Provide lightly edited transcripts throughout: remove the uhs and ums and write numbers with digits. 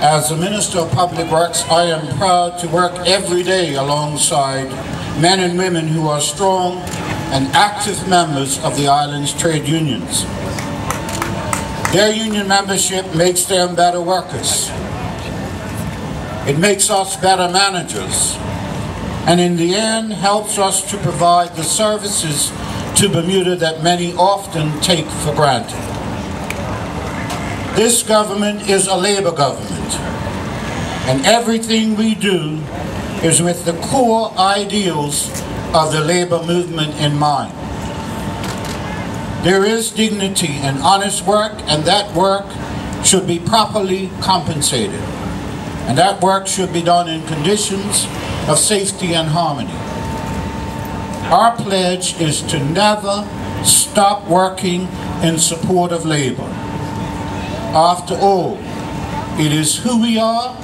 As the Minister of Public Works, I am proud to work every day alongside men and women who are strong and active members of the island's trade unions. Their union membership makes them better workers. It makes us better managers, and in the end helps us to provide the services to Bermuda that many often take for granted. This government is a Labour government, and everything we do is with the core ideals of the Labour movement in mind. There is dignity in honest work, and that work should be properly compensated. And that work should be done in conditions of safety and harmony. Our pledge is to never stop working in support of labor. After all, it is who we are,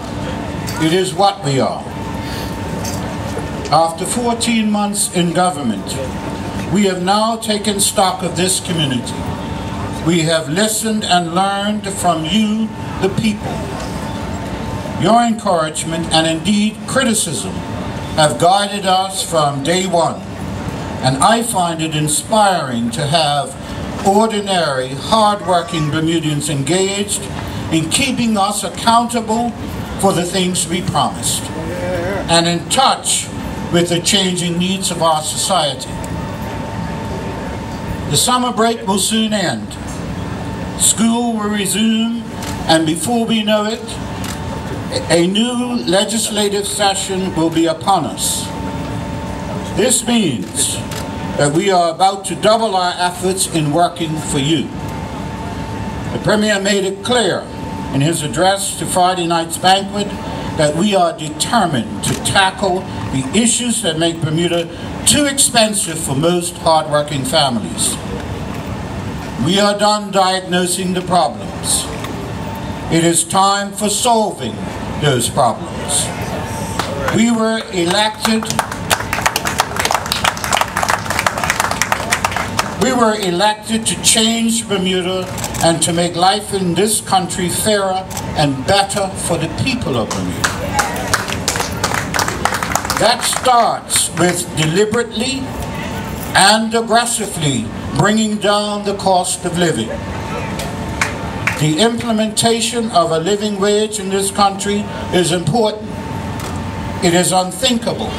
it is what we are. After 14 months in government, we have now taken stock of this community. We have listened and learned from you, the people. Your encouragement and indeed criticism have guided us from day one, and I find it inspiring to have ordinary, hard-working Bermudians engaged in keeping us accountable for the things we promised, and in touch with the changing needs of our society. The summer break will soon end. School will resume, and before we know it, a new legislative session will be upon us. This means that we are about to double our efforts in working for you. The Premier made it clear in his address to Friday night's banquet that we are determined to tackle the issues that make Bermuda too expensive for most hard-working families. We are done diagnosing the problems. It is time for solving those problems. We were elected to change Bermuda and to make life in this country fairer and better for the people of Bermuda. That starts with deliberately and aggressively bringing down the cost of living. The implementation of a living wage in this country is important. It is unthinkable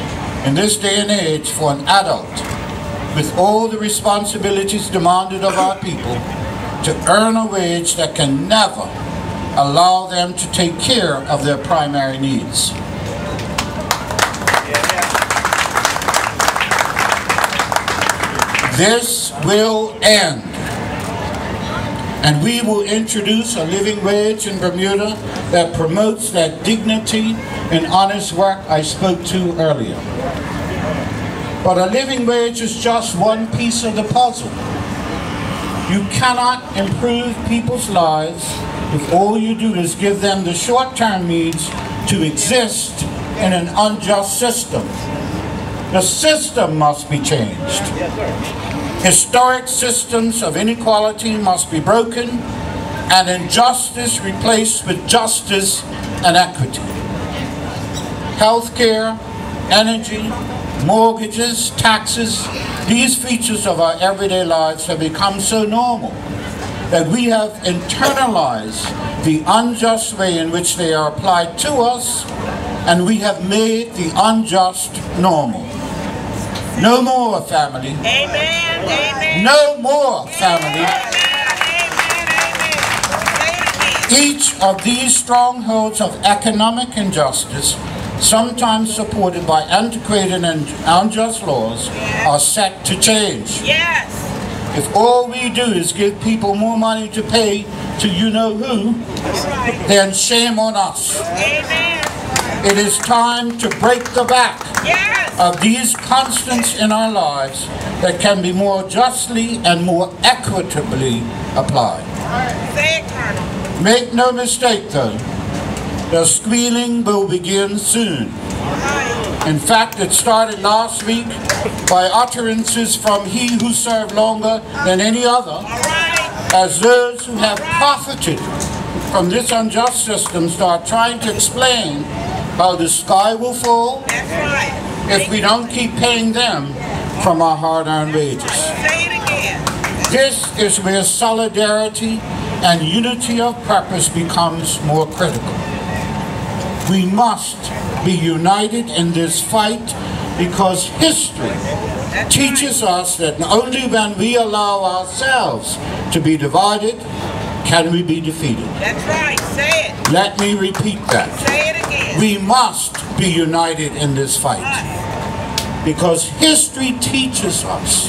in this day and age for an adult with all the responsibilities demanded of our people to earn a wage that can never allow them to take care of their primary needs. This will end, and we will introduce a living wage in Bermuda that promotes that dignity and honest work I spoke to earlier. But a living wage is just one piece of the puzzle. You cannot improve people's lives if all you do is give them the short-term means to exist in an unjust system. The system must be changed. Historic systems of inequality must be broken and injustice replaced with justice and equity. Healthcare, energy, mortgages, taxes, these features of our everyday lives have become so normal that we have internalized the unjust way in which they are applied to us, and we have made the unjust normal. No more family. Amen. Amen. No more family. Amen. Each of these strongholds of economic injustice, sometimes supported by antiquated and unjust laws, are set to change. Yes. If all we do is give people more money to pay to you-know-who, then shame on us. Amen. It is time to break the back of these constants in our lives that can be more justly and more equitably applied. Make no mistake, though, the squealing will begin soon. In fact, it started last week by utterances from he who served longer than any other, as those who have profited from this unjust system start trying to explain how the sky will fall if we don't keep paying them from our hard-earned wages. This is where solidarity and unity of purpose becomes more critical. We must be united in this fight because history teaches us that only when we allow ourselves to be divided can we be defeated. That's right, say it. Let me repeat that. Say it again. We must be united in this fight because history teaches us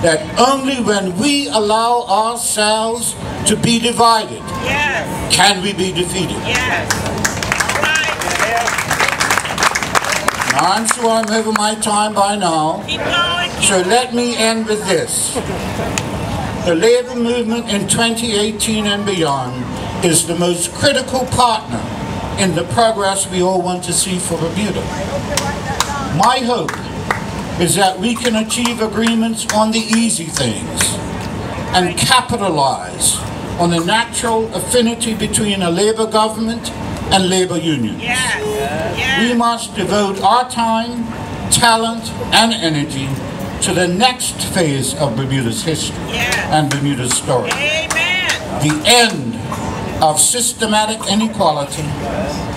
that only when we allow ourselves to be divided can we be defeated. Now, I'm sure I'm over my time by now, so let me end with this. The labor movement in 2018 and beyond is the most critical partner in the progress we all want to see for Bermuda. My hope is that we can achieve agreements on the easy things and capitalize on the natural affinity between a labor government and labor unions. We must devote our time, talent, and energy to the next phase of Bermuda's history and Bermuda's story. The end of systematic inequality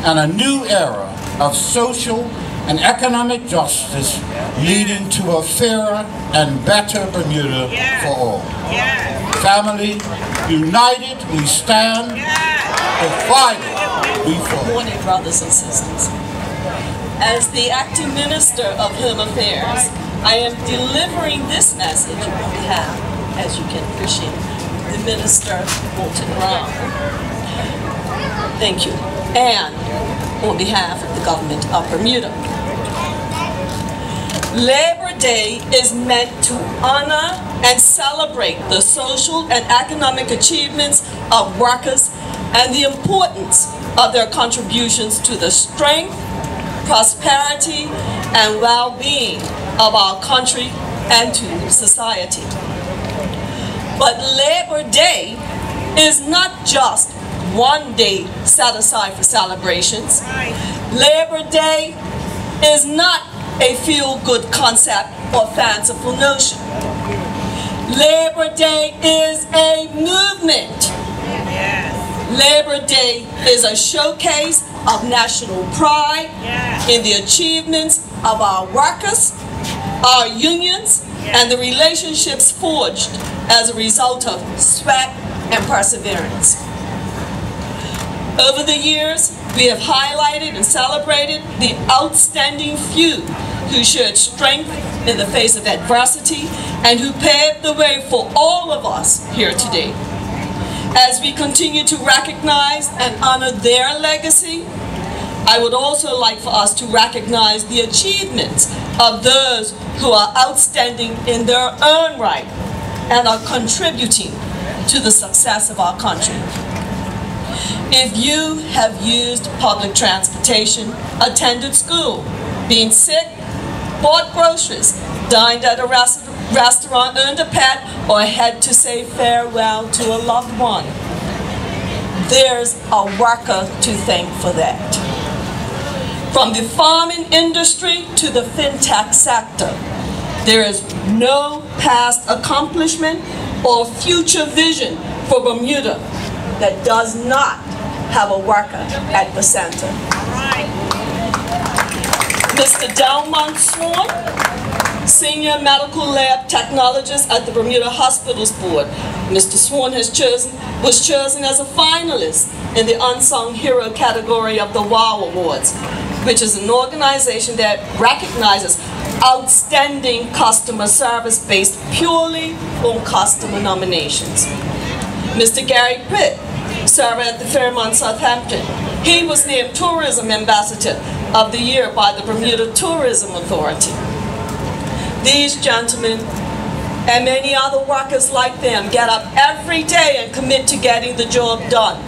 and a new era of social and economic justice leading to a fairer and better Bermuda for all. Family, united we stand, divided we fall. Good morning, brothers and sisters. As the acting minister of Home Affairs, I am delivering this message on behalf, as you can appreciate, the Minister Walton Brown. Thank you. And on behalf of the government of Bermuda. Labor Day is meant to honor and celebrate the social and economic achievements of workers and the importance of their contributions to the strength, prosperity, and well-being of our country and to society. But Labor Day is not just one day set aside for celebrations. Labor Day is not a feel-good concept or fanciful notion. Labor Day is a movement. Labor Day is a showcase of national pride in the achievements of our workers, our unions, and the relationships forged as a result of sweat and perseverance. Over the years, we have highlighted and celebrated the outstanding few who showed strength in the face of adversity and who paved the way for all of us here today. As we continue to recognize and honor their legacy, I would also like for us to recognize the achievements of those who are outstanding in their own right and are contributing to the success of our country. If you have used public transportation, attended school, been sick, bought groceries, dined at a restaurant, earned a pet, or had to say farewell to a loved one, there's a worker to thank for that. From the farming industry to the fintech sector, there is no past accomplishment or future vision for Bermuda that does not have a worker at the center. Mr. Delmont Swan, Senior Medical Lab Technologist at the Bermuda Hospitals Board. Mr. Swan was chosen as a finalist in the Unsung Hero category of the WOW Awards, which is an organization that recognizes outstanding customer service based purely on customer nominations. Mr. Gary Pitt served at the Fairmont Southampton. He was named Tourism Ambassador of the Year by the Bermuda Tourism Authority. These gentlemen and many other workers like them get up every day and commit to getting the job done,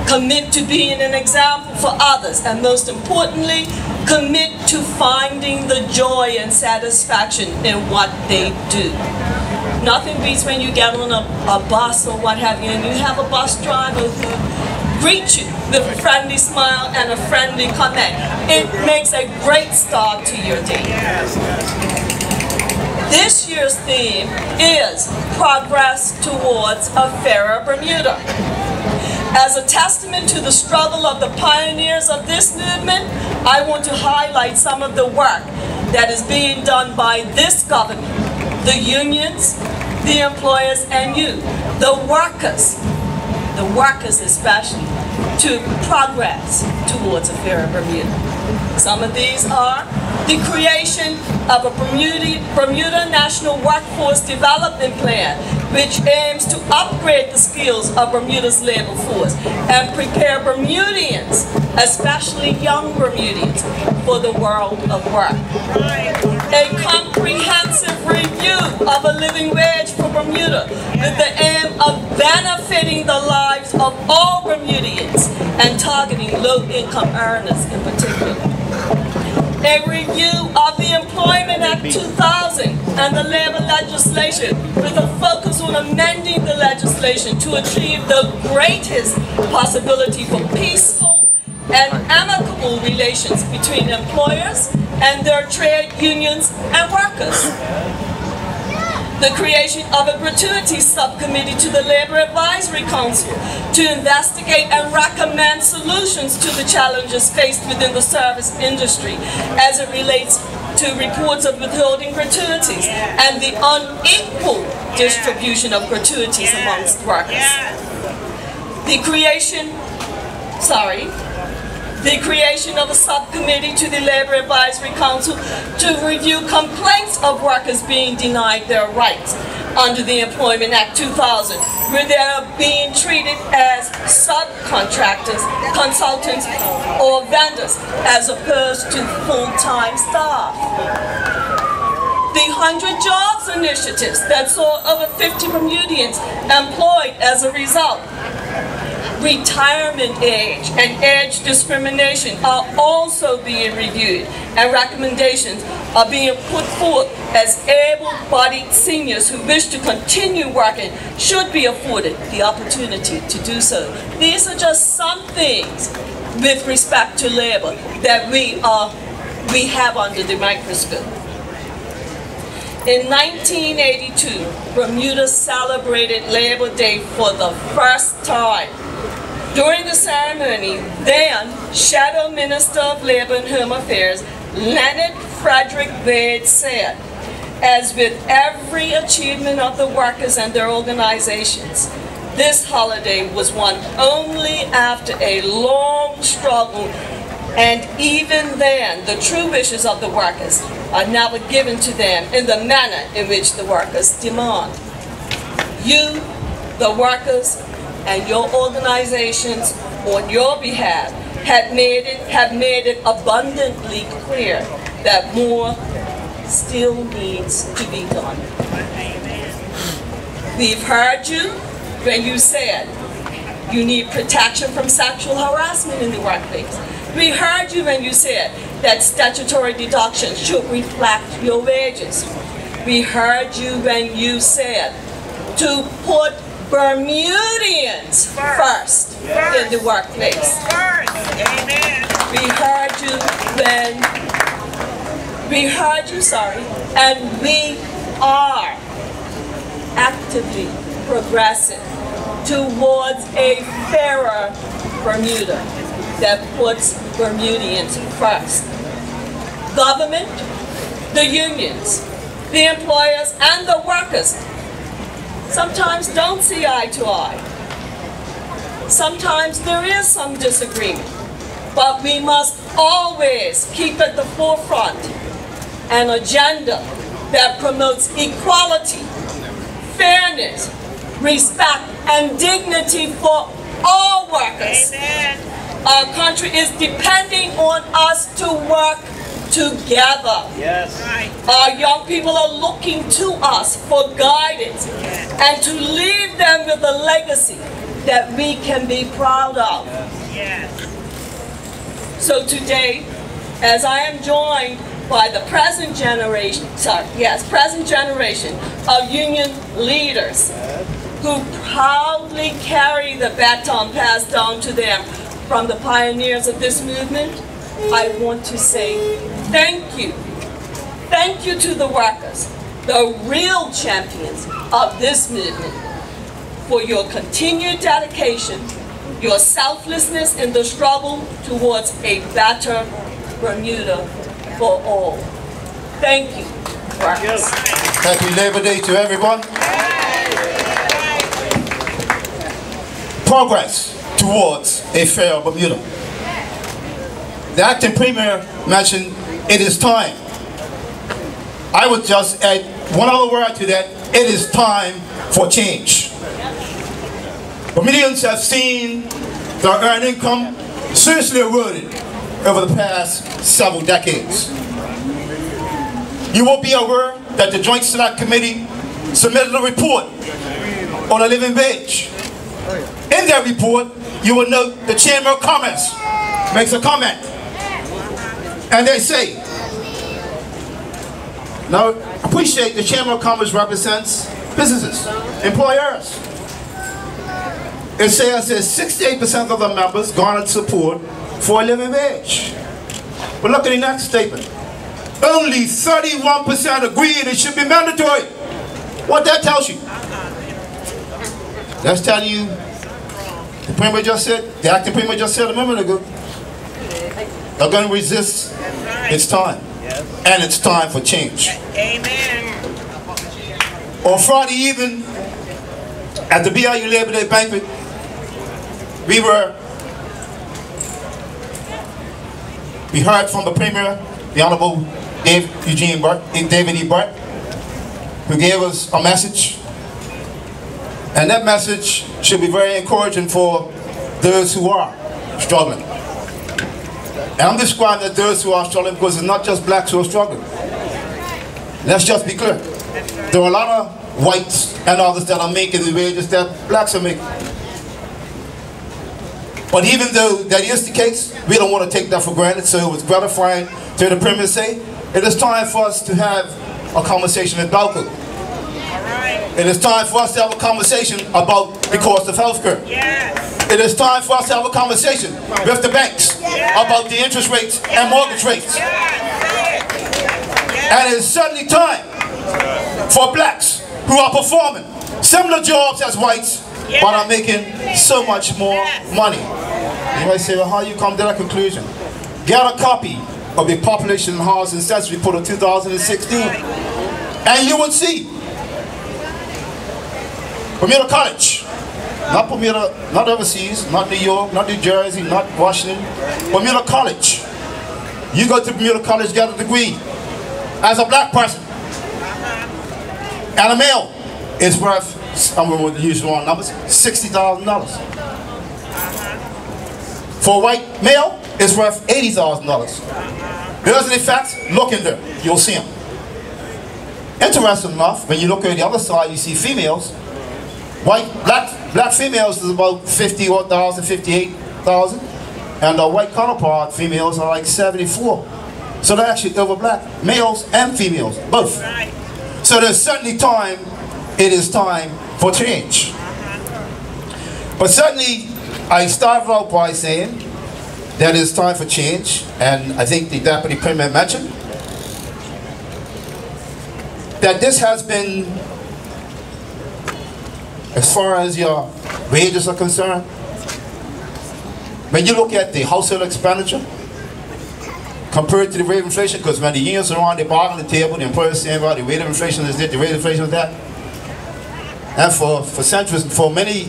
commit to being an example for others, and most importantly, commit to finding the joy and satisfaction in what they do. Nothing beats when you get on a bus or what have you, and you have a bus driver who greet you with a friendly smile and a friendly comment. It makes a great start to your day. This year's theme is Progress Towards a Fairer Bermuda. As a testament to the struggle of the pioneers of this movement, I want to highlight some of the work that is being done by this government, the unions, the employers, and you, the workers especially, to progress towards a fairer Bermuda. Some of these are the creation of a Bermuda National Workforce Development Plan, which aims to upgrade the skills of Bermuda's labor force and prepare Bermudians, especially young Bermudians, for the world of work. A comprehensive review of a living wage for Bermuda with the aim of benefiting the lives of all Bermudians and targeting low-income earners in particular. A review of the Employment Act 2000 and the labor legislation with a focus on amending the legislation to achieve the greatest possibility for peaceful and amicable relations between employers and their trade unions and workers. The creation of a gratuity subcommittee to the Labor Advisory Council to investigate and recommend solutions to the challenges faced within the service industry as it relates to reports of withholding gratuities and the unequal distribution of gratuities amongst workers. The creation of a subcommittee to the Labor Advisory Council to review complaints of workers being denied their rights under the Employment Act 2000, where they are being treated as subcontractors, consultants, or vendors, as opposed to full-time staff. The 100 Jobs initiatives that saw over 50 Bermudians employed as a result. Retirement age and age discrimination are also being reviewed, and recommendations are being put forth as able-bodied seniors who wish to continue working should be afforded the opportunity to do so. These are just some things with respect to labor that we have under the microscope. In 1982, Bermuda celebrated Labor Day for the first time. During the ceremony, then Shadow Minister of Labor and Home Affairs, Leonard Frederick Wade, said, as with every achievement of the workers and their organizations, this holiday was won only after a long struggle, and even then, the true wishes of the workers are never given to them in the manner in which the workers demand. You, the workers, and your organizations on your behalf have made it abundantly clear that more still needs to be done. We've heard you when you said you need protection from sexual harassment in the workplace. We heard you when you said that statutory deductions should reflect your wages. We heard you when you said to put Bermudians first in the workplace. We heard you, and we are actively progressing towards a fairer Bermuda that puts Bermudians first. Government, the unions, the employers, and the workers sometimes don't see eye to eye. Sometimes there is some disagreement, but we must always keep at the forefront an agenda that promotes equality, fairness, respect, and dignity for all workers. Amen. Our country is depending on us to work together. Yes. Right. Our young people are looking to us for guidance and to leave them with a legacy that we can be proud of. Yes. So today, as I am joined by the present generation of union leaders, who proudly carry the baton passed down to them from the pioneers of this movement, I want to say thank you. Thank you to the workers, the real champions of this movement, for your continued dedication, your selflessness in the struggle towards a better Bermuda for all. Thank you, workers. Happy Labor Day to everyone. Progress towards a fair Bermuda. The acting premier mentioned it is time. I would just add one other word to that. It is time for change. Bermudians have seen their earned income seriously eroded over the past several decades. You will be aware that the Joint Select Committee submitted a report on a living wage. In that report, you will note the Chamber of Commerce makes a comment. And they say, now appreciate the Chamber of Commerce represents businesses, employers. It says that 68% of the members garnered support for a living wage. But look at the next statement. Only 31% agreed it should be mandatory. What that tells you? That's telling you, the Premier just said, the acting Premier just said a moment ago, they're going to resist. It's time. And it's time for change. Amen. On Friday evening, at the BIU Labor Day banquet, we heard from the Premier, the Honorable David E. Burt, who gave us a message. And that message should be very encouraging for those who are struggling. And I'm describing that those who are struggling because it's not just blacks who are struggling. Let's just be clear. There are a lot of whites and others that are making the wages that blacks are making. But even though that is the case, we don't want to take that for granted, so it was gratifying to the Premier say, it is time for us to have a conversation with Balco. It is time for us to have a conversation about the cost of health care. Yes. It is time for us to have a conversation with the banks about the interest rates and mortgage rates. And it is certainly time for blacks who are performing similar jobs as whites but are making so much more money. You might say, well, how do you come to that conclusion? Get a copy of the Population and Housing Census Report of 2016 and you would see Bermuda College, not Bermuda, not overseas, not New York, not New Jersey, not Washington, Bermuda College. You go to Bermuda College, get a degree as a black person. And a male is worth, I'm going to use the wrong numbers, $60,000. For a white male, it's worth $80,000. There's an effect, look in there, you'll see them. Interesting enough, when you look at the other side, you see females. Black females is about 50,000, 58,000, and the white counterpart females are like 74. So they're actually over black, males and females, both. So there's certainly time, it is time for change. But certainly, I started out by saying that it's time for change, and I think the Deputy Premier mentioned that this has been, as far as your wages are concerned, when you look at the household expenditure compared to the rate of inflation, because when the unions are on the bargaining table, the employers saying, well, the rate of inflation is this, the rate of inflation is that. And for centuries, for many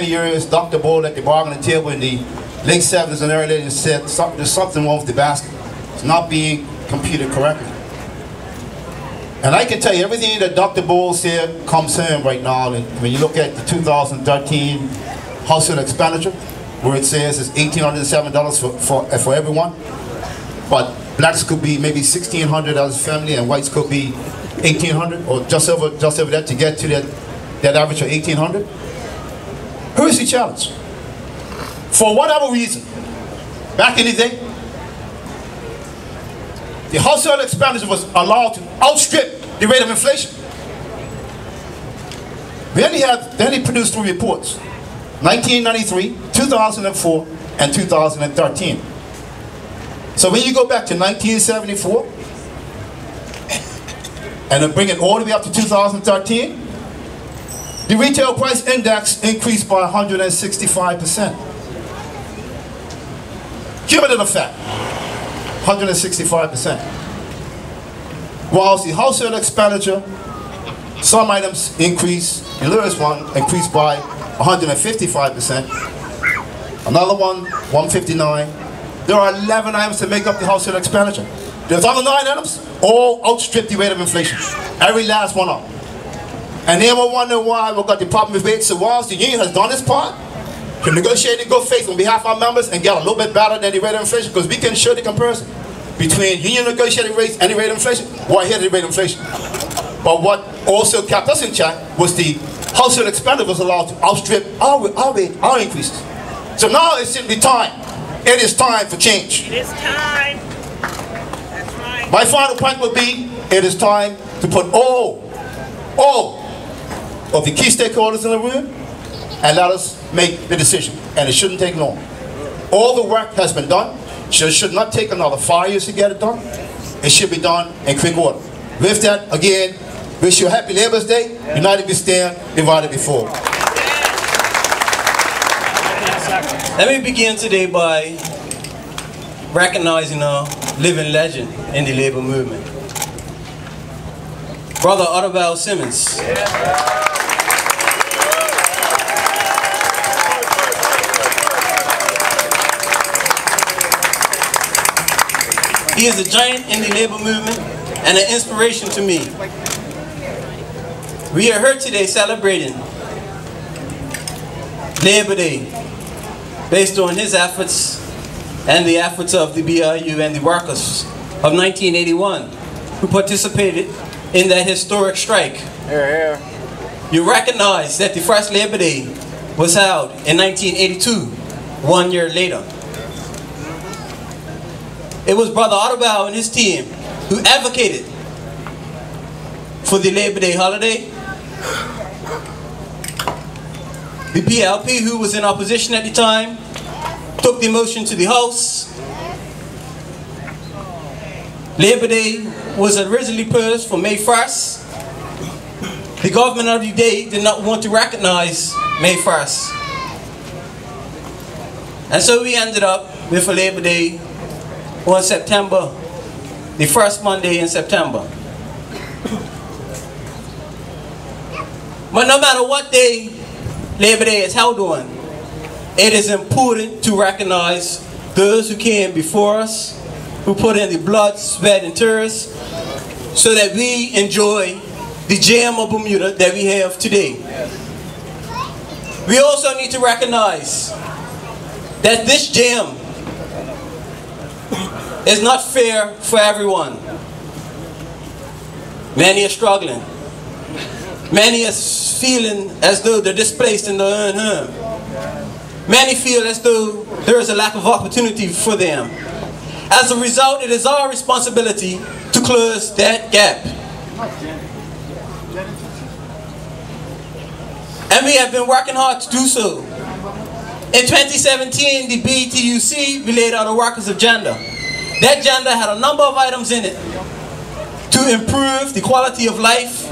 years, Dr. Bull at the bargaining table in the late 70s and early 80s said there's something wrong with the basket. It's not being computed correctly. And I can tell you, everything that Dr. Bull said comes home right now. And when you look at the 2013 household expenditure, where it says it's $1,807 for everyone, but blacks could be maybe $1,600 as a family, and whites could be $1,800 or just over that to get to that average of $1,800. Who is the challenge? For whatever reason, back in the day, the household expenditure was allowed to outstrip the rate of inflation. Then he produced 3 reports, 1993, 2004, and 2013. So when you go back to 1974, and then bring it all the way up to 2013, the retail price index increased by 165%. Cumulative effect, 165%. Whilst the household expenditure, some items increased, the lowest one increased by 155%, another one, 159. There are 11 items that make up the household expenditure. There's other 9 items, all outstrip the rate of inflation. Every last one of them. And then we're wondering why we've got the problem with rates. So whilst the union has done its part to negotiate in good faith on behalf of our members and get a little bit better than the rate of inflation, because we can show the comparison between union negotiating rates and the rate of inflation, we're ahead of the rate of inflation. But what also kept us in check was the household expenditure was allowed to outstrip our increases. So now it's simply time. It is time for change. It is time. That's right. My final point would be, it is time to put all of the key stakeholders in the room and let us make the decision. And it shouldn't take long. All the work has been done. It should not take another 5 years to get it done. It should be done in quick order. With that, again, wish you a happy Labour's Day. United we stand, divided we fall. Let me begin today by recognizing a living legend in the labor movement. Brother Ottobel Simmons. He is a giant in the labor movement and an inspiration to me. We are here today celebrating Labor Day based on his efforts and the efforts of the BRU and the workers of 1981 who participated in that historic strike. You recognize that the first Labor Day was held in 1982, 1 year later. It was Brother Ottobel and his team who advocated for the Labor Day holiday. The PLP, who was in opposition at the time, took the motion to the House. Labor Day was originally posed for May 1st. The government of the day did not want to recognize May 1st. And so we ended up with a Labor Day on September, the first Monday in September. But no matter what day Labor Day is held on, it is important to recognize those who came before us, who put in the blood, sweat, and tears, so that we enjoy the gem of Bermuda that we have today. We also need to recognize that this gem is not fair for everyone. Many are struggling. Many are feeling as though they're displaced in their own home. Many feel as though there is a lack of opportunity for them. As a result, it is our responsibility to close that gap. And we have been working hard to do so. In 2017, the BETUC, we laid out a workers' agenda. That agenda had a number of items in it to improve the quality of life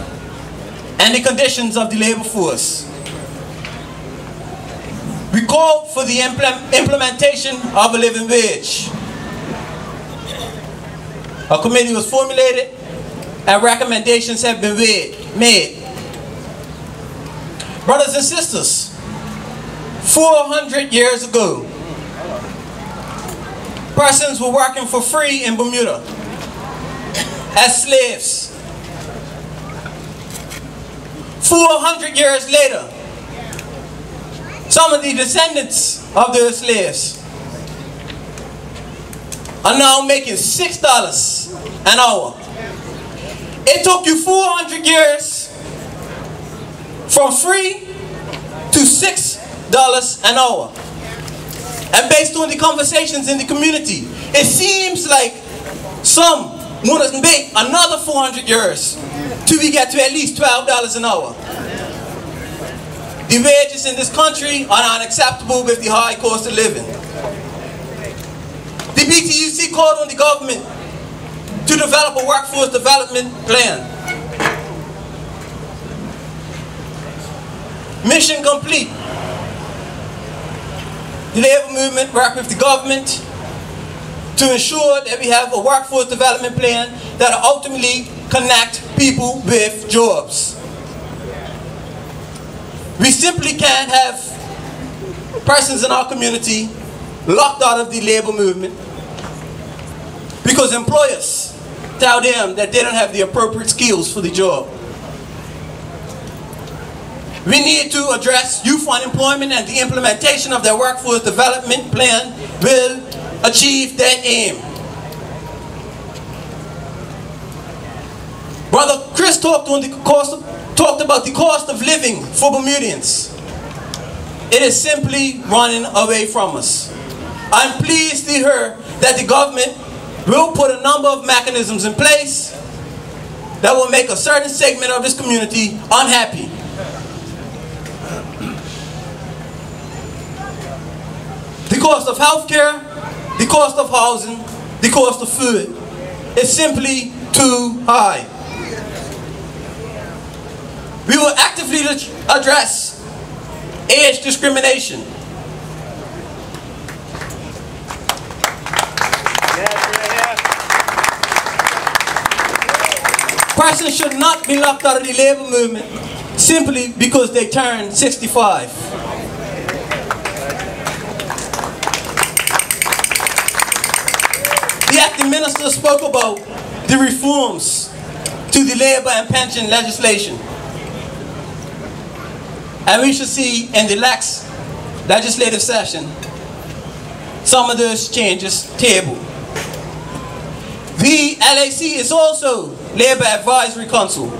and the conditions of the labor force. We called for the implementation of a living wage. A committee was formulated and recommendations have been made. Brothers and sisters, 400 years ago, persons were working for free in Bermuda as slaves. 400 years later, some of the descendants of those slaves are now making $6 an hour. It took you 400 years from free to $6 an hour. And based on the conversations in the community, it seems like some want to make another 400 years till we get to at least $12 an hour. The wages in this country are unacceptable with the high cost of living. The BTUC called on the government to develop a workforce development plan. Mission complete. The labor movement worked with the government to ensure that we have a workforce development plan that will ultimately connect people with jobs. We simply can't have persons in our community locked out of the labor movement because employers tell them that they don't have the appropriate skills for the job. We need to address youth unemployment, and the implementation of their workforce development plan will achieve that aim. Brother Chris talked about the cost of living for Bermudians. It is simply running away from us. I'm pleased to hear that the government will put a number of mechanisms in place that will make a certain segment of this community unhappy. The cost of healthcare, the cost of housing, the cost of food is simply too high. We will actively address age discrimination. Persons should not be locked out of the labor movement simply because they turned 65. The acting minister spoke about the reforms to the labor and pension legislation. And we should see in the next legislative session some of those changes tabled. The LAC is also, Labor Advisory Council,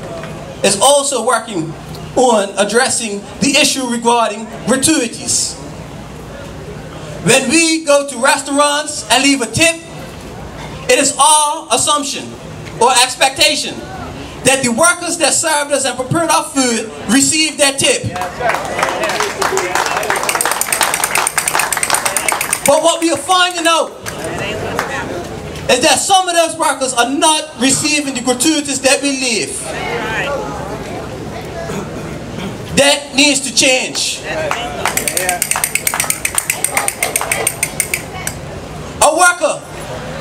is also working on addressing the issue regarding gratuities. When we go to restaurants and leave a tip, it is our assumption or expectation that the workers that served us and prepared our food receive that tip. But what we are finding out is that some of those workers are not receiving the gratuities that we leave. That needs to change. A worker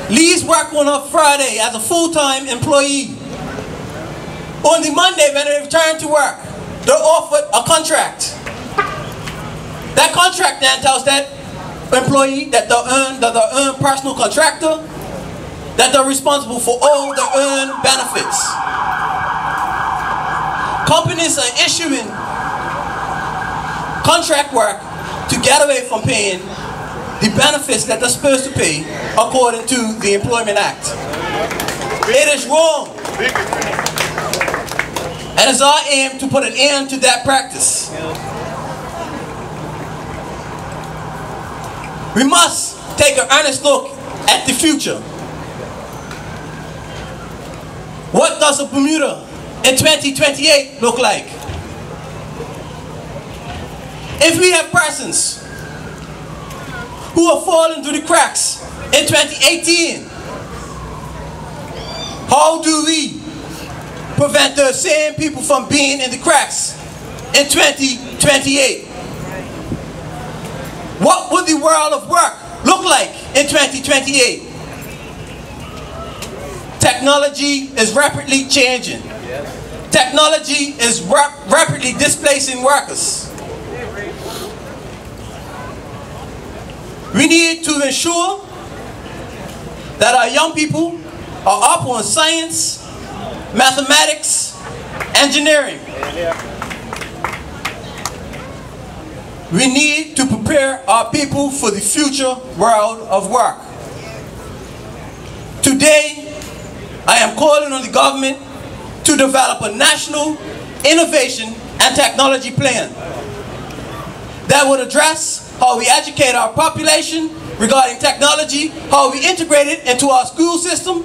leaves work on a Friday as a full-time employee. On the Monday when they return to work, they're offered a contract. That contract then tells that employee that they're earned personal contractor, that they're responsible for all the earned benefits. Companies are issuing contract work to get away from paying the benefits that they're supposed to pay according to the Employment Act. It is wrong. And it's our aim to put an end to that practice. We must take an earnest look at the future. What does a Bermuda in 2028 look like? If we have persons who are falling through the cracks in 2018, how do we prevent those same people from being in the cracks in 2028? What would the world of work look like in 2028? Technology is rapidly changing. Technology is rapidly displacing workers. We need to ensure that our young people are up on science, mathematics, engineering. We need to prepare our people for the future world of work. Today, I am calling on the government to develop a national innovation and technology plan that would address how we educate our population regarding technology, how we integrate it into our school system,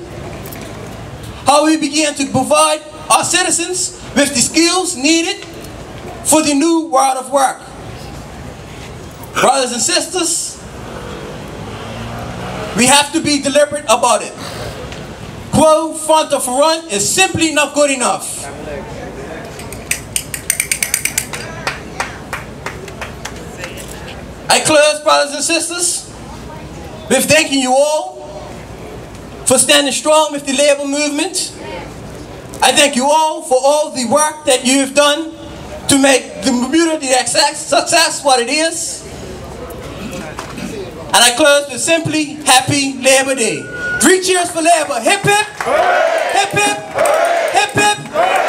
how we begin to provide our citizens with the skills needed for the new world of work. Brothers and sisters, we have to be deliberate about it. Quo fronto front is simply not good enough. I close, brothers and sisters, with thanking you all for standing strong with the labor movement. I thank you all for all the work that you've done to make the community success what it is. And I close with simply Happy Labor Day. 3 cheers for labor. Hip hip, hip hip, hip hip.